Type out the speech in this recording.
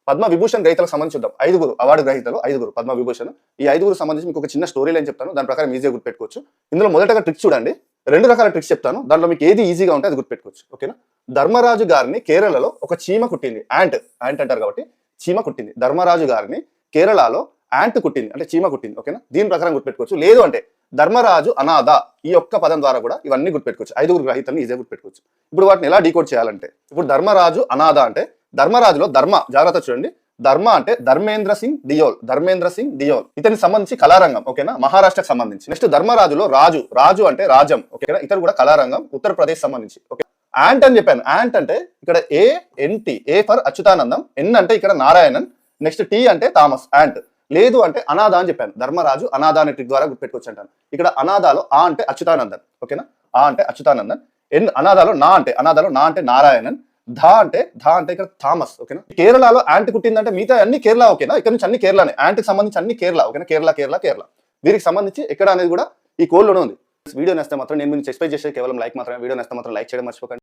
పద్మ విభూషణ్ గ్రహీతలకు సంబంధించి చూద్దాం. 5 అవార్డు గ్రహీతలు, 5 పద్మ విభూషణ్. ఈ 5 సంబంధించి మీకు ఒక చిన్న స్టోరీ లైన్ చెప్తాను, దాని ప్రకారం ఈజీగా గుర్తుపెట్టుకోవచ్చు. ఇందులో మొదటగా ట్రిక్స్ చూడండి, 2 రకాల ట్రిక్స్ చెప్తాను, దాంట్లో మీకు ఏది ఈజీగా ఉంటే అది గుర్తుపెట్టుకోవచ్చు. ఓకేనా? ధర్మరాజు గారిని కేరళలో ఒక చీమ కుట్టింది. యాంట్ అంటారు కాబట్టి చీమ కుట్టింది. ధర్మరాజు గారిని కేరళలో యాంట్ కుట్టింది అంటే చీమ కుట్టింది. ఓకేనా? దీని ప్రకారం గుర్తుపెట్టుకోవచ్చు. లేదు అంటే ధర్మరాజు అనాథ, ఈ ఒక్క పదం ద్వారా కూడా ఇవన్నీ గుర్తుపెట్టుకోవచ్చు. 5 గ్రహీతల్ని ఈజీగా గుర్తుపెట్టుకోవచ్చు. ఇప్పుడు వాటిని ఎలా డీకోడ్ చేయాలంటే, ఇప్పుడు ధర్మరాజు అనాథ అంటే ధర్మరాజులో ధర్మ, జాగ్రత్త చూడండి, ధర్మ అంటే ధర్మేంద్ర సింగ్ డియోల్, ధర్మేంద్ర సింగ్ డియోల్, ఇతనికి సంబంధించి కళారంగం. ఓకేనా? మహారాష్ట్రకు సంబంధించి. నెక్స్ట్ ధర్మరాజులో రాజు, రాజు అంటే రాజం. ఓకేనా? ఇతను కూడా కళారంగం, ఉత్తరప్రదేశ్ సంబంధించి. ఓకే, యాంట్ అని చెప్పాను. యాంట్ అంటే ఇక్కడ ANT, ఏ ఫర్ అచ్యుతానందం, N అంటే ఇక్కడ నారాయణన్, నెక్స్ట్ T అంటే థామస్, యాంట్. లేదు అంటే అనాథ అని చెప్పాను. ధర్మరాజు అనాథ అనే ట్రిక్ ద్వారా గుర్తుపెట్టుకోవచ్చు అంటాను. ఇక్కడ అనాథాలో ఆ అంటే అచ్యుతానందన్. ఓకేనా? ఆ అంటే అచ్యుతానందన్. అనాథాలో నా అంటే నారాయణన్. ధ అంటే ఇక్కడ థామస్. ఓకేనా? కేరళలో యాంట్ కుట్టిందంటే మిగతా అన్ని కేరళ. ఓకేనా? ఇక్కడ నుంచి అన్ని కేరళనే, యాంట్కి సంబంధించి అన్ని కేరళ. ఓకేనా? కేరళ. వీరికి సంబంధించి ఎక్కడ అనేది కూడా ఈ కోడ్లోనే ఉంది. వీడియో నేస్తే మాత్రం నేను మీకు ఎక్స్ప్లెయిన్ చేసే కేవలం లైక్ మాత్రమే. వీడియో నేస్తే మాత్రం లైక్ చేయడం మర్చిపోకండి.